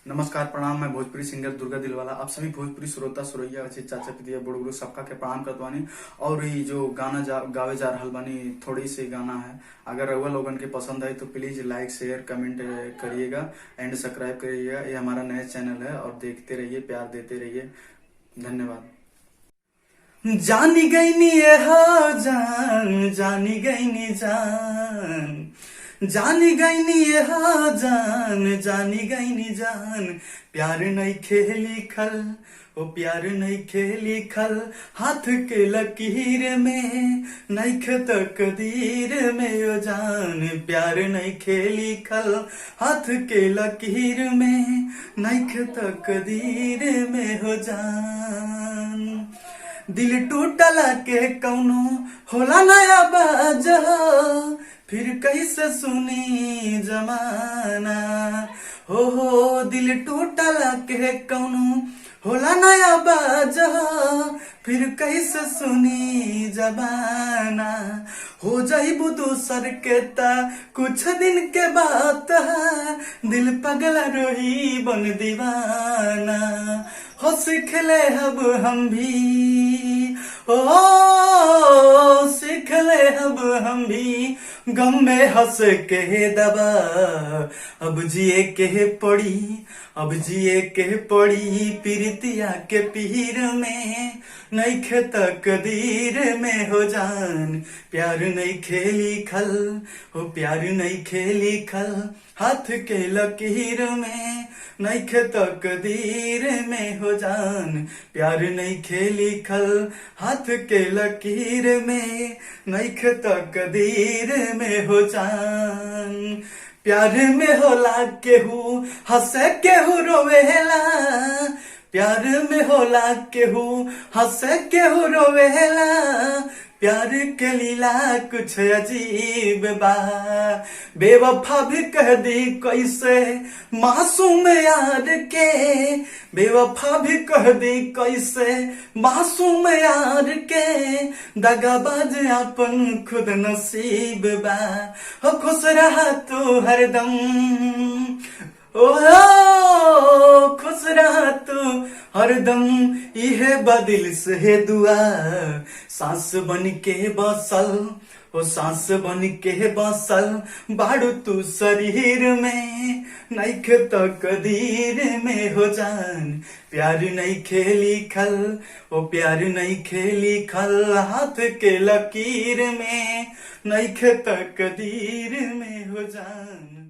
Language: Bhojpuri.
नमस्कार प्रणाम। मैं भोजपुरी सिंगर दुर्गा दिलवाला आप सभी भोजपुरी श्रोता सुरैया अच्छे चाचा पितिया बड़ गुरु सबका के प्रणाम करत बानी। और ये जो गाना गावे जा रहल बानी थोड़ी सी गाना है, अगर रउआ लोगन के पसंद है तो प्लीज लाइक शेयर कमेंट करिएगा एंड सब्सक्राइब करिएगा। ये हमारा नया चैनल है और देखते रहिए, प्यार देते रहिए। धन्यवाद। जानी गई नी हो जान, जानी गई नी जान, जानी गई नी हो जान, जानी गई नी जान। प्यार नहीं खेली खल, ओ प्यार नहीं खेली खल, हाथ के लकीर में नैख तकदीर में ओ जान। प्यार नहीं खेली खल, हाथ के लकीर में नैख तकदीर में हो जान। दिल टूटला के कौनो होला नया बाज, फिर कैसे सुनी जमाना। हो दिल टूटला के कौनो होला नया बाज, फिर कैसे सुनी जमाना। हो जाइबू दूसर के ता कुछ दिन के बात है, दिल पगला रोही बन दीवाना। हो सीख ले अब हम भी, ओ सीख ले अब हम भी, गम में हंस के दबा। अब जिए के पड़ी, अब जिए के पड़ी, पीरतिया के पीर में नैख तकदीर में हो जान। प्यार नहीं खेली खल, हो प्यार नहीं खेली खल, हाथ के लकीर में नैख तकदीर में हो जान। प्यार नहीं खेली खल, हाथ के लकीर में नैख तकदीर में हो जान। प्यार में होला केहू हंसे केहू रोवेला, प्यार में होला केहू हंसे केहू रोवेला। प्यार के लीला कुछ अजीब बा, बेवफा भी कह दी कैसे मासूम यार के। बेवफा भी कह दी कैसे मासूम यार के, दगाबाज अपन खुद नसीब बा। हो खुश रहा तू हरदम, ओ खुश रहा तू हरदम, इहे बदिल से दुआ। सांस बन के बसल, ओ सांस बन के बसल, बाड़ू तू शरीर में नैख तकदीर में हो जान। प्यार नहीं खेली खल, ओ प्यार नहीं खेली खल, हाथ के लकीर में नैख तकदीर में हो जान।